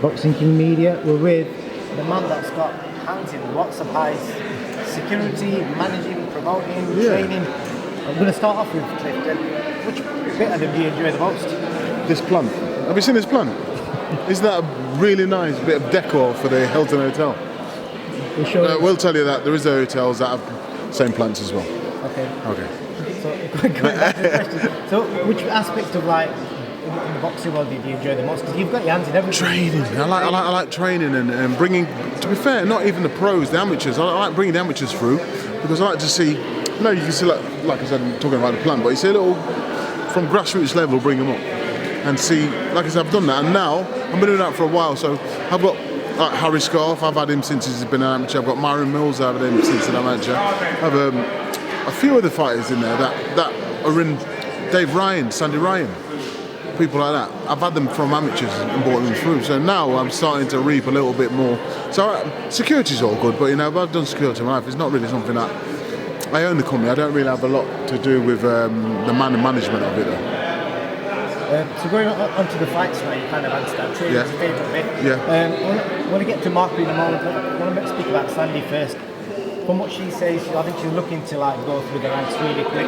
Boxing King Media. We're with the man that's got hands in lots of pies. Security, managing, promoting, training. I'm going to start off with Clifton. Which bit of them do you enjoy the most? This plant. Have you seen this plant? Isn't that a really nice bit of decor for the Hilton Hotel? We'll tell you that there is hotels that have same plants as well. Okay. So, going back to the question. So, which aspect of in the boxing world do you enjoy the most? Because you've got your hands in everything. Training. I like training and bringing. To be fair, not even the pros, the amateurs. I like bringing the amateurs through because I like to see. You can see like I said, I'm talking about the plan, but you see a little from grassroots level, bring them up and see. Like I said, I've done that, and now I've been doing that for a while. So I've got Harry Scarf. I've had him since he's been an amateur. I've got Myron Mills. I've had him since an amateur. I've a few other fighters in there that are in. Dave Ryan, Sandy Ryan. People like that. I've had them from amateurs and brought them through. So now I'm starting to reap a little bit more. So security's all good, but I've done security in my life. It's not really something that I own the company. I don't really have a lot to do with the management of it. Though. So going on to the fights now, you kind of answered that. Training's your favourite bit. Yeah. I want to get to Mark in a moment. I want to speak about Sandy first. From what she says, I think she's looking to go through the ranks really quick.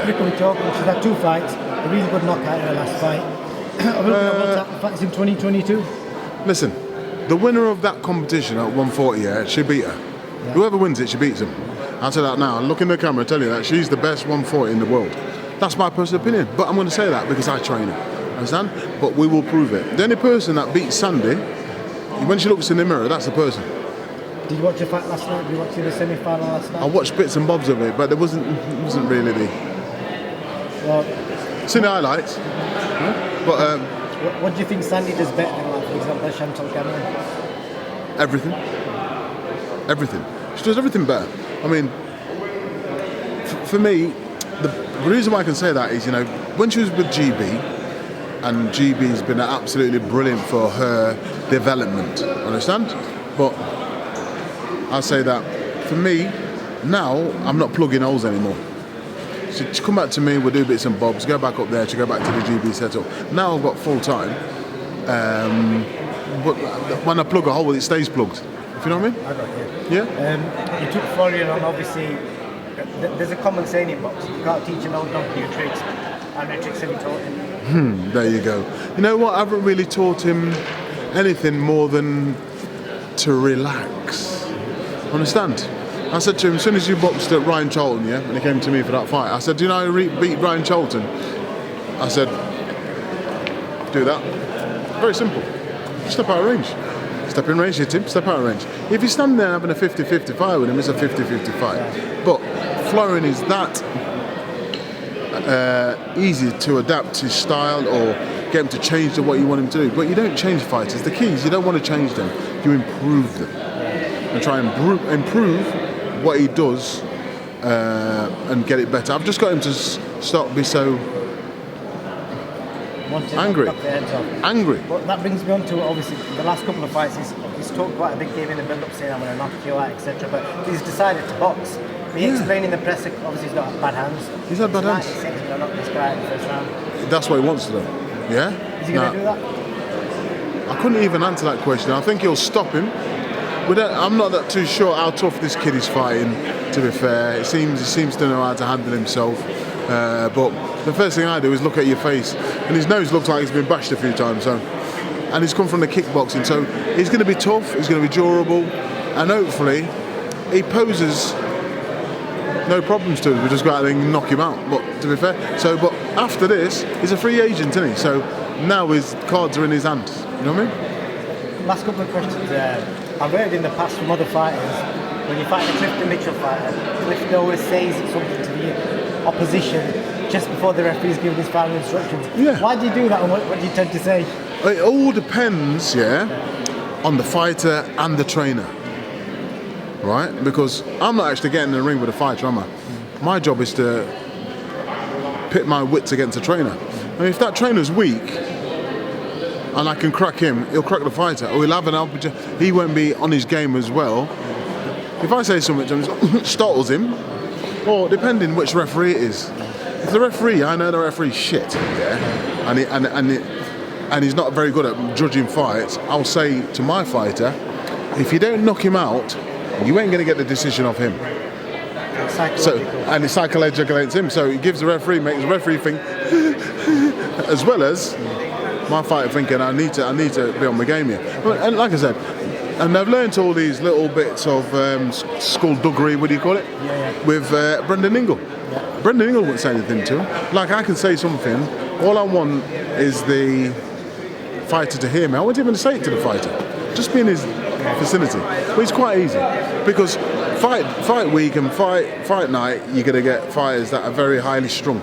Quickly talking, she's had 2 fights, a really good knockout in her last fight. Fights in 2022. Listen, the winner of that competition at 140, she beat her. Yeah. Whoever wins it, she beats him. I'll say that now. Look in the camera, tell you that she's the best 140 in the world. That's my personal opinion, but I'm going to say that because I train her. Understand? But we will prove it. The only person that beats Sandy, when she looks in the mirror, that's the person. Did you watch the fight last night? Did you watch the semi-final last night? I watched bits and bobs of it, but it wasn't really the. Well, seen the highlights. But what do you think Sandy does better than, for example, Chantal Cameron? Everything. She does everything better. I mean, for me, the reason why I can say that is, when she was with GB, and GB's been absolutely brilliant for her development. Understand? But I'll say that for me, now I'm not plugging holes anymore. So she come back to me, we'll do bits and bobs, go back up there, to go back to the GB setup. Now I've got full time, but when I plug a hole, it stays plugged. If you know what I mean? I got you. Yeah? You took Florian on, obviously. There's a common saying in boxing, you can't teach an old donkey your tricks. How many tricks have you taught him? There you go. You know what? I haven't really taught him anything more than to relax. Understand? I said to him, as soon as you boxed at Ryan Charlton, and he came to me for that fight, I said, do you know how I beat Ryan Charlton? I said, do that. Very simple. Step out of range. Step in range, hit him, step out of range. If you stand there having a 50-50 fight with him, it's a 50-50 fight. But Florian is that easy to adapt his style or get him to change to what you want him to do. But you don't change fighters. The key is you don't want to change them, you improve them. And try and improve what he does and get it better. I've just got him to stop being so angry. But that brings me on to, obviously, the last couple of fights. He's talked quite a big game in the build-up, saying I'm going to knock you out, etc. But he's decided to box. He explained in the press, obviously he's got bad hands. He's had bad hands. He's going to knock this guy out in the first round. That's what he wants to do. Yeah? Is he going to do that? I couldn't even answer that question. I think he'll stop him. I'm not that too sure how tough this kid is fighting, to be fair. He seems to know how to handle himself. But the first thing I do is look at your face. And his nose looks like he's been bashed a few times. And he's come from the kickboxing. So he's going to be tough, he's going to be durable. And hopefully he poses no problems to us. We just go out there and knock him out. But to be fair. But after this, he's a free agent, isn't he? So now his cards are in his hands. You know what I mean? Last couple of questions. I've heard in the past from other fighters, when you fight a Clifton Mitchell fighter, Clifton always says something to the opposition just before the referee's giving his final instructions. Yeah. Why do you do that, and what do you tend to say? It all depends, on the fighter and the trainer, right? Because I'm not actually getting in the ring with a fighter, am I? My job is to pit my wits against the trainer. I mean, if that trainer's weak, and I can crack him, he'll crack the fighter, or he'll have an opportunity. He won't be on his game as well. If I say something to him, startles him, or depending which referee it is. If the referee, I know the referee's shit, and and he's not very good at judging fights, I'll say to my fighter, if you don't knock him out, you ain't going to get the decision off him. So, and it's psychological against him. So he gives the referee, makes the referee think, as well as my fighter thinking, I need to be on my game here. And like I said, and I've learned all these little bits of skullduggery, what do you call it? With Brendan Ingle. Brendan Ingle wouldn't say anything to him. Like, I can say something, all I want is the fighter to hear me. I wouldn't even say it to the fighter. Just be in his vicinity. But it's quite easy. Because fight week and fight night, you're going to get fighters that are very highly strung.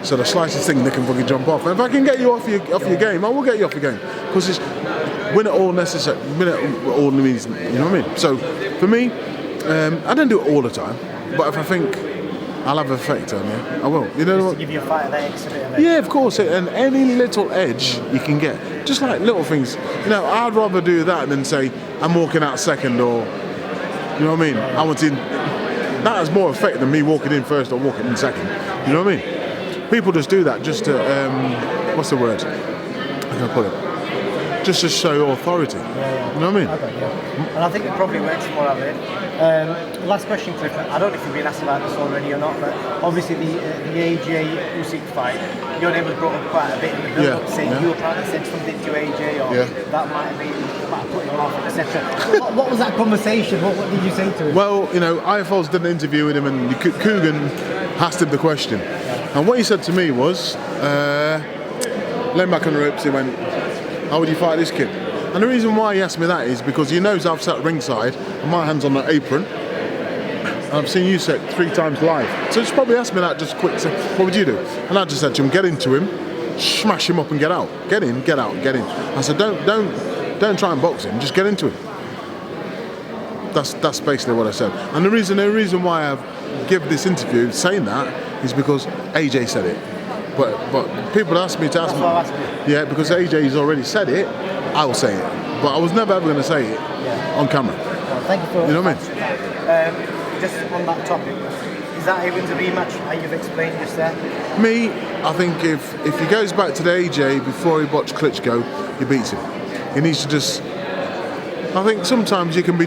So the slightest thing they can fucking jump off. And if I can get you off your game, I will get you off your game. Because it's win it all necessary. Win it all means, you know what I mean? So for me, I don't do it all the time. But if I think I'll have an effect on you, I will. You know what? To give you a fight that extra bit of edge. Yeah, of course. And any little edge you can get, just like little things. You know, I'd rather do that than say I'm walking out second, or you know what I mean. I want to. That has more effect than me walking in first or walking in second. You know what I mean? People just do that just to what's the word? How can I put it? Just to show authority. You know what I mean? Okay, yeah. And I think it probably works more of it. Last question, Clifton. I don't know if you've been asked about this already or not, but obviously the AJ Usyk fight, you're able to brought up quite a bit in the build-up, saying you apparently said something to AJ, or that might have put him off, etc. What was that conversation? What did you say to him? Well, you know, IFL's did an interview with him, and Coogan asked him the question. And what he said to me was, laying back on the ropes, he went, how would you fight this kid? And the reason why he asked me that is because he knows I've sat ringside and my hand's on the apron, and I've seen Usyk 3 times live. So he's probably asked me that just quick, so what would you do? And I just said to him, get into him, smash him up and get out. Get in, get out, get in. I said, don't try and box him, just get into him. That's basically what I said. And the reason why I've given this interview saying that is because AJ said it. But people ask me. Yeah, because AJ's already said it, I will say it. But I was never ever going to say it on camera. Well, thank you for. You know what I mean? Just on that topic, is that Evans a rematch? How you've explained just there? Me, I think if he goes back to the AJ before he botched Klitschko, he beats him. He needs to just. I think sometimes you can be.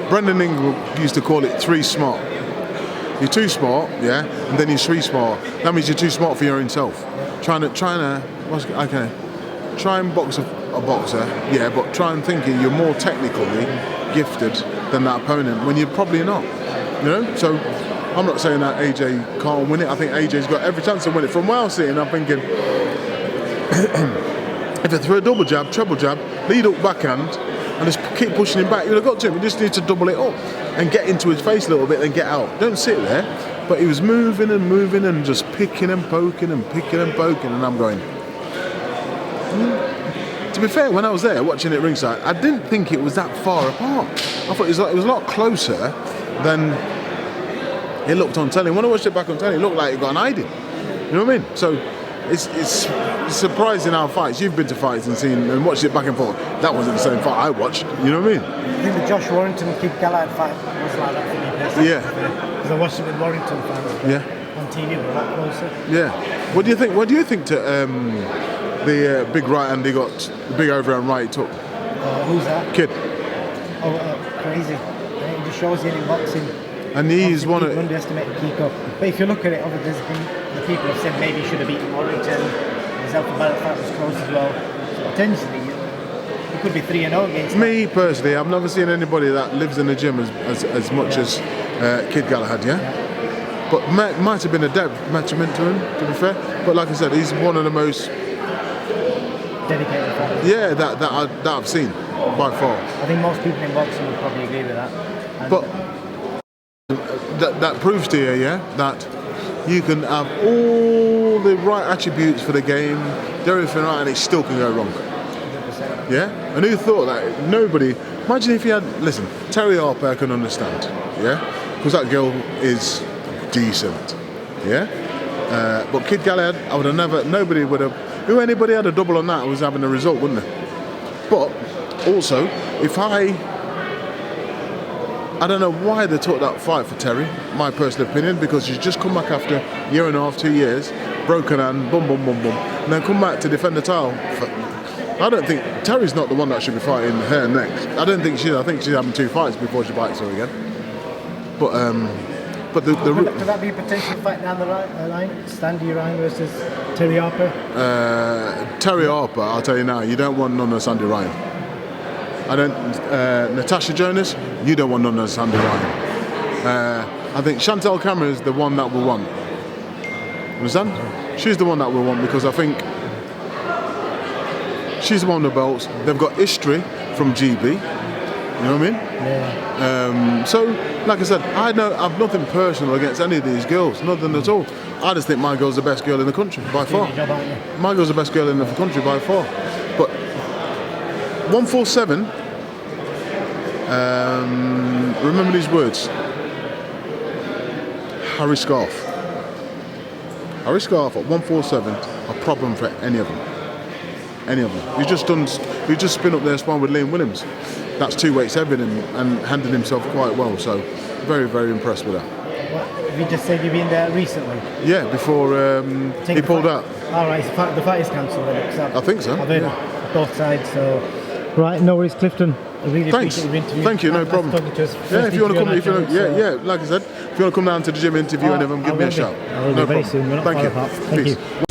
Brendan Ingle used to call it 3 smart. You're too smart, yeah, and then you're 3 smart. That means you're too smart for your own self. Trying to, try and box a boxer, yeah, but try and think you're more technically gifted than that opponent when you're probably not. You know, so I'm not saying that AJ can't win it. I think AJ's got every chance to win it. From where I'm sitting, I'm thinking if they throw a double jab, treble jab, lead up backhand, and just keep pushing him back, you'd have got to him. You just need to double it up and get into his face a little bit and get out. Don't sit there. But he was moving and just picking and poking and picking and poking, and I'm going. To be fair, when I was there watching it ringside, I didn't think it was that far apart. I thought it was a lot closer than it looked on telly. When I watched it back on telly, it looked like it got an hiding. You know what I mean? So it's surprising how fights you've been to fights and seen and watched it back and forth. That wasn't the same fight I watched. You know what I mean? I think the Josh Warrington Kid Galahad fight was like that for me personally. Yeah. Because I watched it with Warrington fans. On TV, but a lot closer. Yeah. What do you think? What do you think to the big right hand he got, the big overhand right he took? Who's that? Kid. Oh, crazy. It just shows you in boxing. And he's one of underestimated Kiko. But if you look at it, obviously the people have said maybe he should have beaten Warrington. His alphabet fight was close as well. So potentially, it could be 3-0 against me personally. I've never seen anybody that lives in the gym as much as Kid Galahad. Yeah. But might have been a detriment to him, to be fair. But like I said, he's one of the most dedicated fighters. Yeah, that I've seen by far. I think most people in boxing would probably agree with that. And but that proves to you, yeah, that you can have all the right attributes for the game, do everything right, and it still can go wrong. 100%. Yeah? And who thought that? Nobody. Imagine if you had, listen, Terry Harper I can understand, yeah? Because that girl is decent, yeah? But Kid Galahad, I would have never, nobody would have, who anybody had a double on that was having a result, wouldn't they? But also, if I don't know why they took that fight for Terry, my personal opinion, because she's just come back after a year and a half, 2 years, broken hand, boom, boom, boom, boom, and then come back to defend the title. I don't think Terry's not the one that should be fighting her next. I don't think she is. I think she's having 2 fights before she fights her again. But could that be a potential fight down the line? Sandy Ryan versus Terry Harper? Terry Harper, I'll tell you now, you don't want none of Sandy Ryan. Natasha Jonas, you don't want none of Sandy Ryan. I think Chantel Cameron is the one that we'll want. Understand? She's the one that we'll want because I think she's the one with the belts. They've got history from GB. You know what I mean? Yeah. So, like I said, I've nothing personal against any of these girls, nothing at all. I just think my girl's the best girl in the country by far. My girl's the best girl in the country by far. But 147. Remember these words. Harry Scarf. Harry Scarf at 147. A problem for any of them. Any of them. He's just been up there sparring with Liam Williams. That's 2 weights heavier and handled himself quite well. So very, very impressed with that. What, you just said you've been there recently? Yeah, before he pulled out. All right, the fight is cancelled then. I think so. I've heard both sides. So right, no worries, Clifton. I really appreciate your interview. Thank you, no problem. Yeah, if you want to come, like I said, if you want to come down to the gym interview any of them, give me a shout. I will do very soon. We're not far apart. Thank you.